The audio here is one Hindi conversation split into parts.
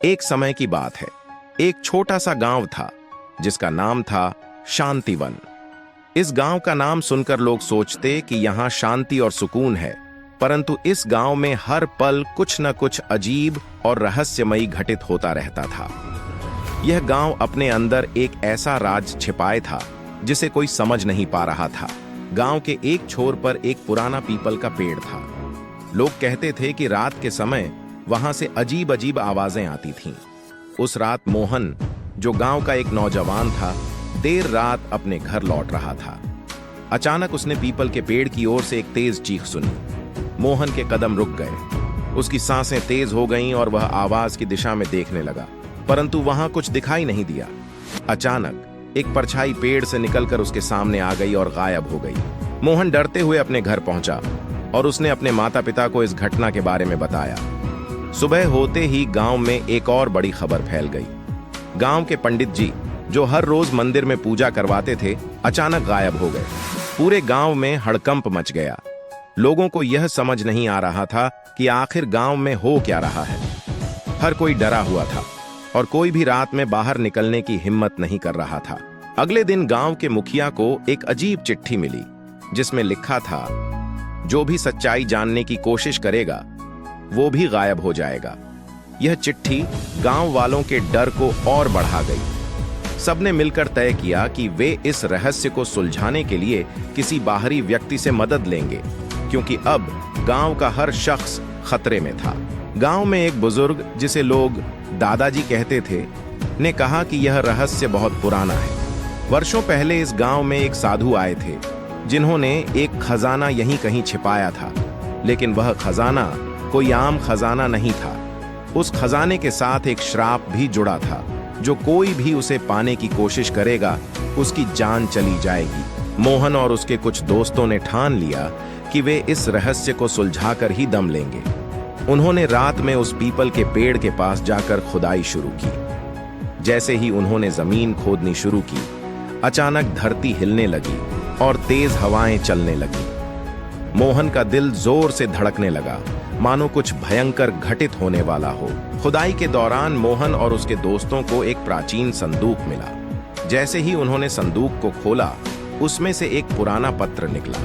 एक समय की बात है। एक छोटा सा गांव था जिसका नाम था शांतिवन। इस गांव का नाम सुनकर लोग सोचते कि यहां शांति और सुकून है, परंतु इस गांव में हर पल कुछ न कुछ अजीब और रहस्यमयी घटित होता रहता था। यह गांव अपने अंदर एक ऐसा राज छिपाए था जिसे कोई समझ नहीं पा रहा था। गांव के एक छोर पर एक पुराना पीपल का पेड़ था। लोग कहते थे कि रात के समय वहां से अजीब अजीब आवाजें आती थीं। उस रात मोहन, जो गांव का एक नौजवान था, देर रात अपने घर लौट रहा था। अचानक उसने पीपल के पेड़ की ओर से एक तेज चीख सुनी। मोहन के कदम रुक गए, उसकी सांसें तेज हो गईं और वह आवाज की दिशा में देखने लगा, परंतु वहां कुछ दिखाई नहीं दिया। अचानक एक परछाई पेड़ से निकलकर उसके सामने आ गई और गायब हो गई। मोहन डरते हुए अपने घर पहुंचा और उसने अपने माता पिता को इस घटना के बारे में बताया। सुबह होते ही गांव में एक और बड़ी खबर फैल गई। गांव के पंडित जी, जो हर रोज मंदिर में पूजा करवाते थे, अचानक गायब हो गए। पूरे गांव में हड़कंप मच गया। लोगों को यह समझ नहीं आ रहा था कि आखिर गांव में हो क्या रहा है। हर कोई डरा हुआ था और कोई भी रात में बाहर निकलने की हिम्मत नहीं कर रहा था। अगले दिन गांव के मुखिया को एक अजीब चिट्ठी मिली जिसमें लिखा था, जो भी सच्चाई जानने की कोशिश करेगा वो भी गायब हो जाएगा। यह चिट्ठी गांव वालों के डर को और बढ़ा गई। सबने मिलकर तय किया कि वे इस रहस्य को सुलझाने के लिए किसी बाहरी व्यक्ति से मदद लेंगे, क्योंकि अब गांव का हर शख्स खतरे में था। गांव में एक बुजुर्ग, जिसे लोग दादाजी कहते थे, ने कहा कि यह रहस्य बहुत पुराना है। वर्षों पहले इस गांव में एक साधु आए थे जिन्होंने एक खजाना यहीं कहीं छिपाया था, लेकिन वह खजाना कोई आम खजाना नहीं था। उस खजाने के साथ एक श्राप भी जुड़ा था, जो कोई भी उसे पाने की कोशिश करेगा उसकी जान चली जाएगी। मोहन और उसके कुछ दोस्तों ने ठान लिया कि वे इस रहस्य को सुलझाकर ही दम लेंगे। उन्होंने रात में उस पीपल के पेड़ के पास जाकर खुदाई शुरू की। जैसे ही उन्होंने जमीन खोदनी शुरू की, अचानक धरती हिलने लगी और तेज हवाएं चलने लगी। मोहन का दिल जोर से धड़कने लगा, मानो कुछ भयंकर घटित होने वाला हो। खुदाई के दौरान मोहन और उसके दोस्तों को एक प्राचीन संदूक मिला। जैसे ही उन्होंने संदूक को खोला, उसमें से एक पुराना पत्र निकला।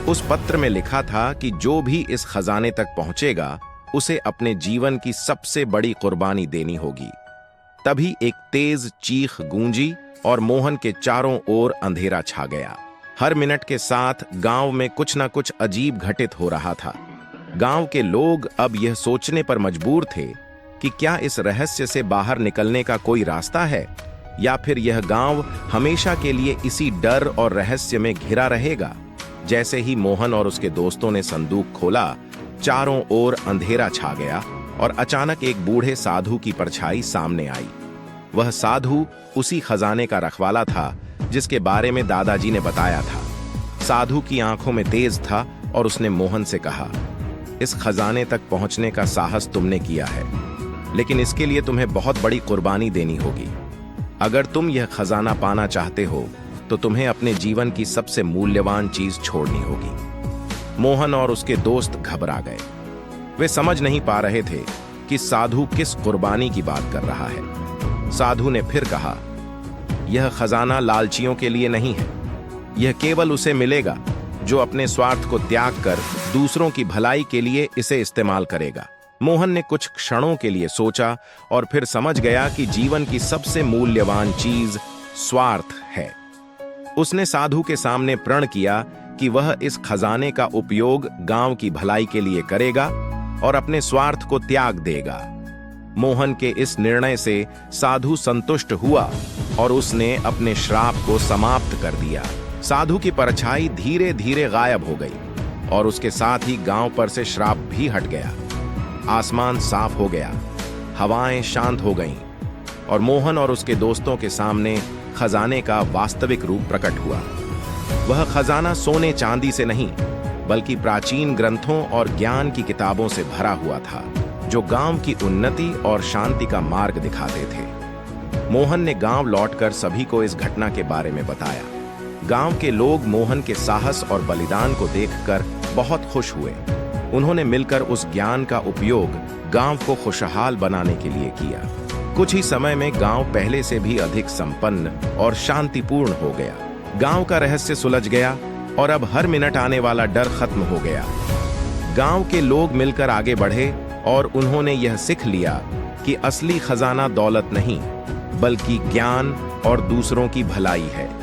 उस पत्र में लिखा था कि जो भी इस खजाने तक पहुंचेगा उसे अपने जीवन की सबसे बड़ी कुर्बानी देनी होगी। तभी एक तेज चीख गूंजी और मोहन के चारों ओर अंधेरा छा गया। हर मिनट के साथ गांव में कुछ न कुछ अजीब घटित हो रहा था। गांव के लोग अब यह सोचने पर मजबूर थे कि क्या इस रहस्य से बाहर निकलने का कोई रास्ता है, या फिर यह गांव हमेशा के लिए इसी डर और रहस्य में घिरा रहेगा। जैसे ही मोहन और उसके दोस्तों ने संदूक खोला, चारों ओर अंधेरा छा गया और अचानक एक बूढ़े साधु की परछाई सामने आई। वह साधु उसी खजाने का रखवाला था जिसके बारे में दादाजी ने बताया था। साधु की आंखों में तेज था और उसने मोहन से कहा, इस खजाने तक पहुंचने का साहस तुमने किया है, लेकिन इसके लिए तुम्हें बहुत बड़ी कुर्बानी देनी होगी। अगर तुम यह खजाना पाना चाहते हो तो तुम्हें अपने जीवन की सबसे मूल्यवान चीज छोड़नी होगी। मोहन और उसके दोस्त घबरा गए। वे समझ नहीं पा रहे थे कि साधु किस कुर्बानी की बात कर रहा है। साधु ने फिर कहा, यह खजाना लालचियों के लिए नहीं है। यह केवल उसे मिलेगा जो अपने स्वार्थ को त्याग कर दूसरों की भलाई के लिए इसे इस्तेमाल करेगा। मोहन ने कुछ क्षणों के लिए सोचा और फिर समझ गया कि जीवन की सबसे मूल्यवान चीज स्वार्थ है। उसने साधु के सामने प्रण किया कि वह इस खजाने का उपयोग गांव की भलाई के लिए करेगा और अपने स्वार्थ को त्याग देगा। मोहन के इस निर्णय से साधु संतुष्ट हुआ और उसने अपने श्राप को समाप्त कर दिया। साधु की परछाई धीरे धीरे गायब हो गई और उसके साथ ही गांव पर से श्राप भी हट गया। आसमान साफ हो गया, हवाएं शांत हो गईं और मोहन और उसके दोस्तों के सामने खजाने का वास्तविक रूप प्रकट हुआ। वह खजाना सोने चांदी से नहीं, बल्कि प्राचीन ग्रंथों और ज्ञान की किताबों से भरा हुआ था, जो गांव की उन्नति और शांति का मार्ग दिखाते थे। मोहन ने गांव लौटकर सभी को इस घटना के बारे में बताया। गांव के लोग मोहन के साहस और बलिदान को देखकर बहुत खुश हुए। उन्होंने मिलकर उस ज्ञान का उपयोग गांव को खुशहाल बनाने के लिए किया। कुछ ही समय में गांव पहले से भी अधिक संपन्न और शांतिपूर्ण हो गया। गांव का रहस्य सुलझ गया और अब हर मिनट आने वाला डर खत्म हो गया। गांव के लोग मिलकर आगे बढ़े और उन्होंने यह सीख लिया कि असली खजाना दौलत नहीं, बल्कि ज्ञान और दूसरों की भलाई है।